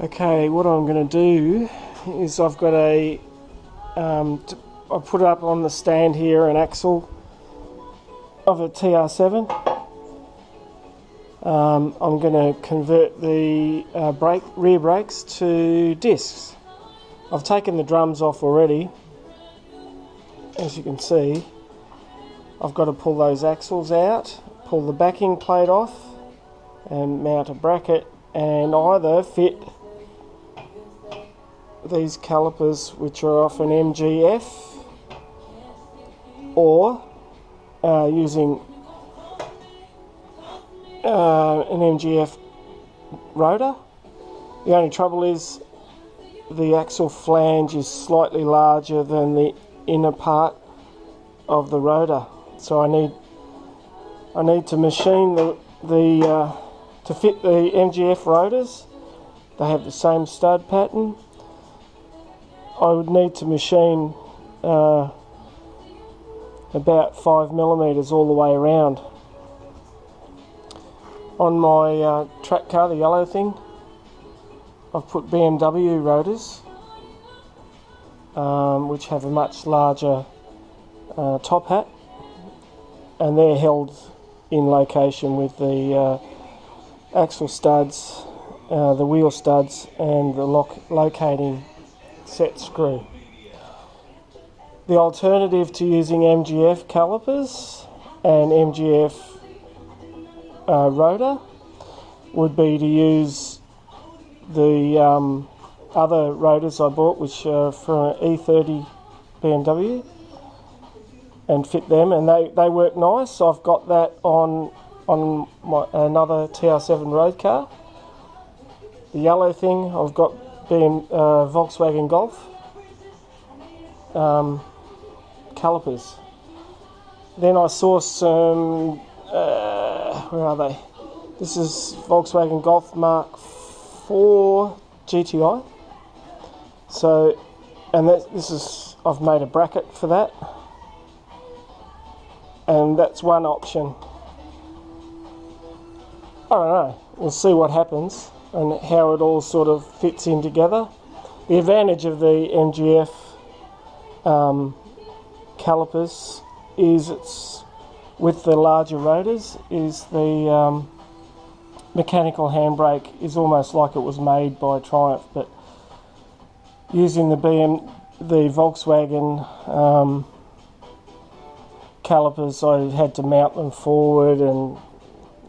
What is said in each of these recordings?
Okay, what I'm going to do is I've got I put up on the stand here an axle of a TR7. I'm going to convert the rear brakes to discs. I've taken the drums off already. As you can see, I've got to pull those axles out, pull the backing plate off and mount a bracket, and either fit these calipers, which are off an MGF, or using an MGF rotor. The only trouble is the axle flange is slightly larger than the inner part of the rotor, so I need to machine to fit the MGF rotors. They have the same stud pattern. I would need to machine about 5mm all the way around. On my track car, the yellow thing, I've put BMW rotors, which have a much larger top hat, and they're held in location with the axle studs, the wheel studs, and the locating set screw. The alternative to using MGF calipers and MGF rotor would be to use the other rotors I bought, which are from an E30 BMW, and fit them, and they work nice. So I've got that on another TR7 road car. The yellow thing I've got Volkswagen Golf calipers. Then I saw some, where are they? This is Volkswagen Golf Mark IV GTI. So, and I've made a bracket for that, and that's one option. I don't know, we'll see what happens and how it all sort of fits in together. The advantage of the MGF calipers is with the larger rotors is the mechanical handbrake is almost like it was made by Triumph, but using the Volkswagen calipers, I had to mount them forward, and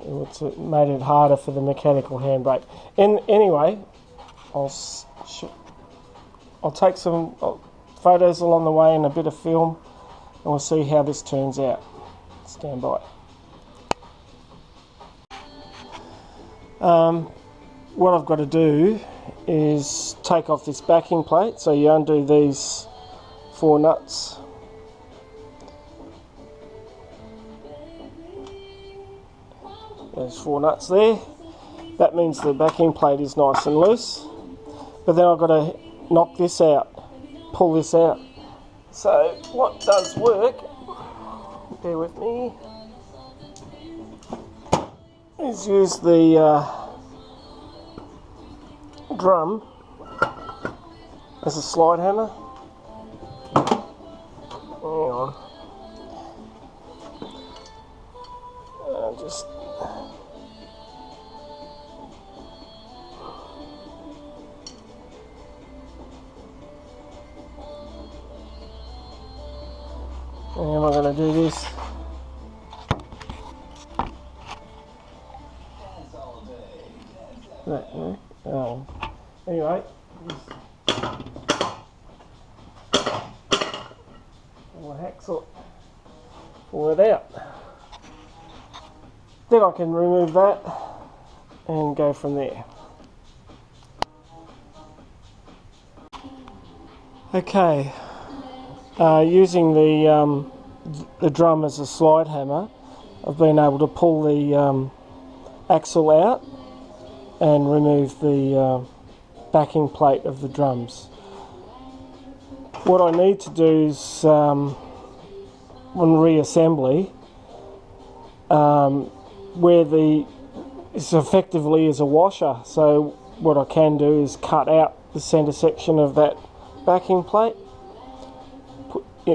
it made it harder for the mechanical handbrake. And anyway, I'll take some photos along the way and a bit of film, and we'll see how this turns out. Stand by. What I've got to do is take off this backing plate. So you undo these 4 nuts. There's 4 nuts there. That means the backing plate is nice and loose. But then I've got to knock this out, pull this out. So what does work, bear with me, is use the drum as a slide hammer. Hang on. Just how am I going to do this? Anyway, pull the hacksaw, pull it out. Then I can remove that and go from there. Okay, using the drum as a slide hammer, I've been able to pull the axle out and remove the backing plate of the drums. What I need to do is, on reassembly, where this effectively is a washer, so what I can do is cut out the centre section of that backing plate,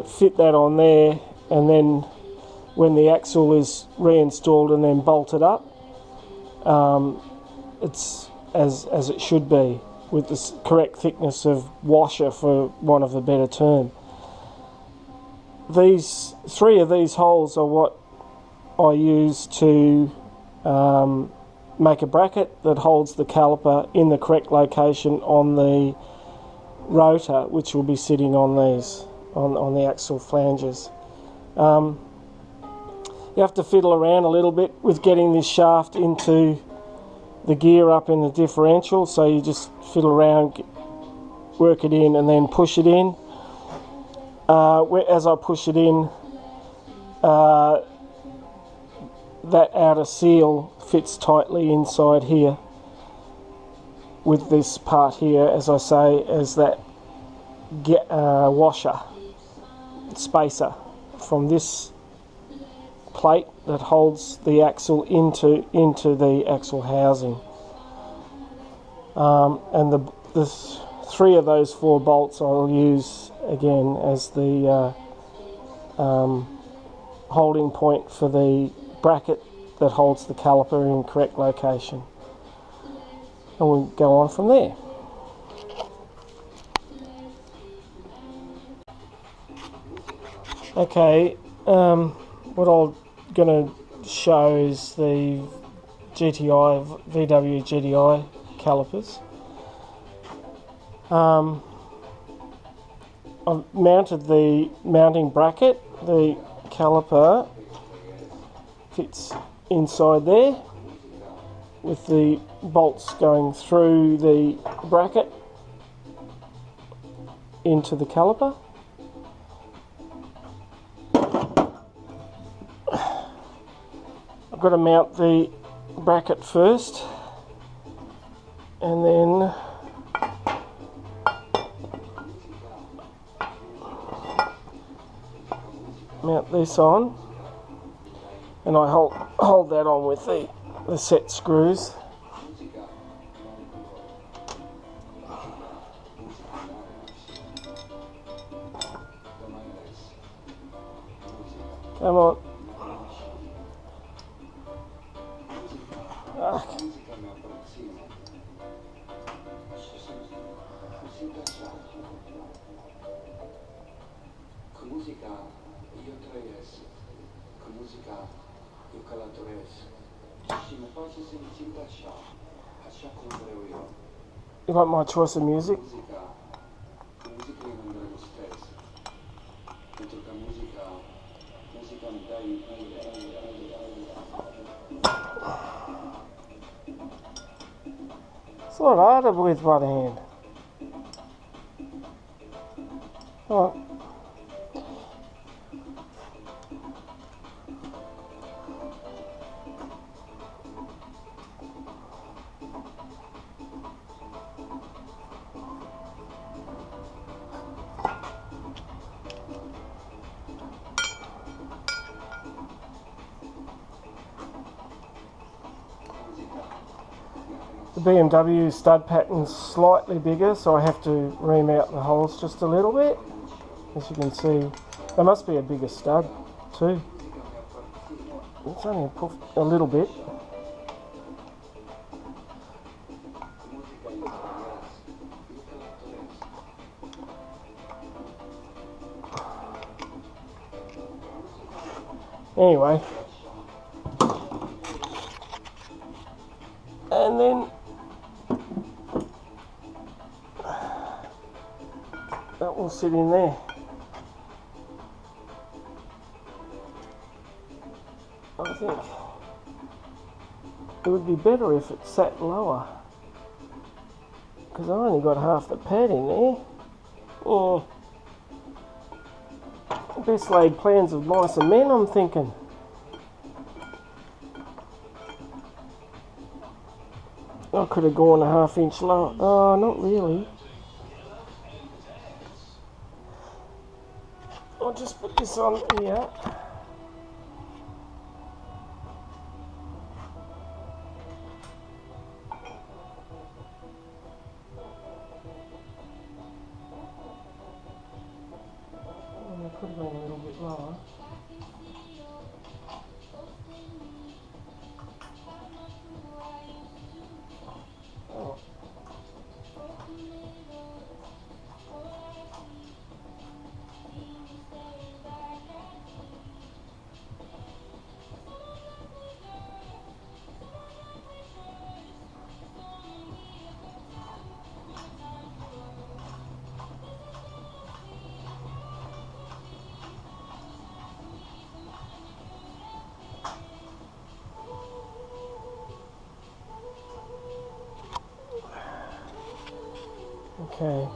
fit that on there, and then when the axle is reinstalled and then bolted up, it's as it should be, with the correct thickness of washer, for want of a better term. These 3 of these holes are what I use to make a bracket that holds the caliper in the correct location on the rotor, which will be sitting on these, on the axle flanges. You have to fiddle around a little bit with getting this shaft into the gear up in the differential, so you just fiddle around, work it in, and then push it in. As I push it in, that outer seal fits tightly inside here with this part here, as I say, as that washer spacer from this plate that holds the axle into the axle housing. And the 3 of those 4 bolts I'll use again as the holding point for the bracket that holds the caliper in correct location. And we'll go on from there. Okay, what I'm going to show is the GTI, VW GTI calipers. I've mounted the mounting bracket. The caliper fits inside there with the bolts going through the bracket into the caliper. I've got to mount the bracket first, and then mount this on, and I hold that on with the set screws. Come on. You like my choice of music? It's a lot harder with one hand. Alright. The BMW stud pattern's slightly bigger, so I have to remount the holes just a little bit. As you can see, there must be a bigger stud too. It's only a little bit. Anyway, and then that will sit in there. I think it would be better if it sat lower, because I only got half the pad in there. Oh, best laid plans of mice and men, I'm thinking. I could have gone a half-inch lower. Oh, not really. I'll just put this on here. Could have been a little bit lower. Oh. Okay.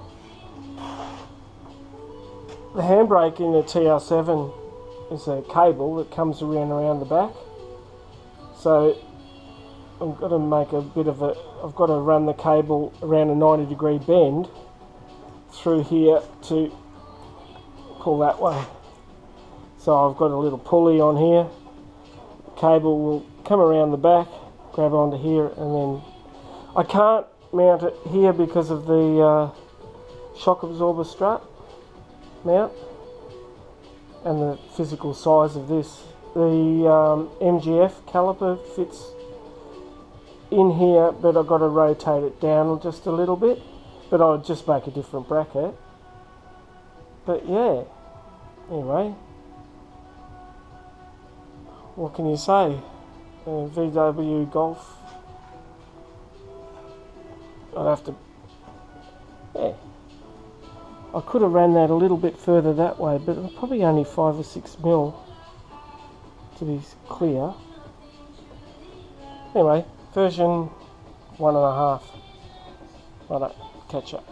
The handbrake in the TR7 is a cable that comes around the back. So I've got to make a bit of a, I've got to run the cable around a 90-degree bend through here to pull that way. So I've got a little pulley on here. The cable will come around the back, grab onto here, and then I can't mount it here because of the shock absorber strut mount and the physical size of this. The MGF caliper fits in here, but I've got to rotate it down just a little bit, but I'll just make a different bracket. But yeah, anyway, what can you say? VW Golf. I'd have to, yeah. I could have ran that a little bit further that way, but probably only 5 or 6 mil to be clear. Anyway, version 1.5. Righto, catch up.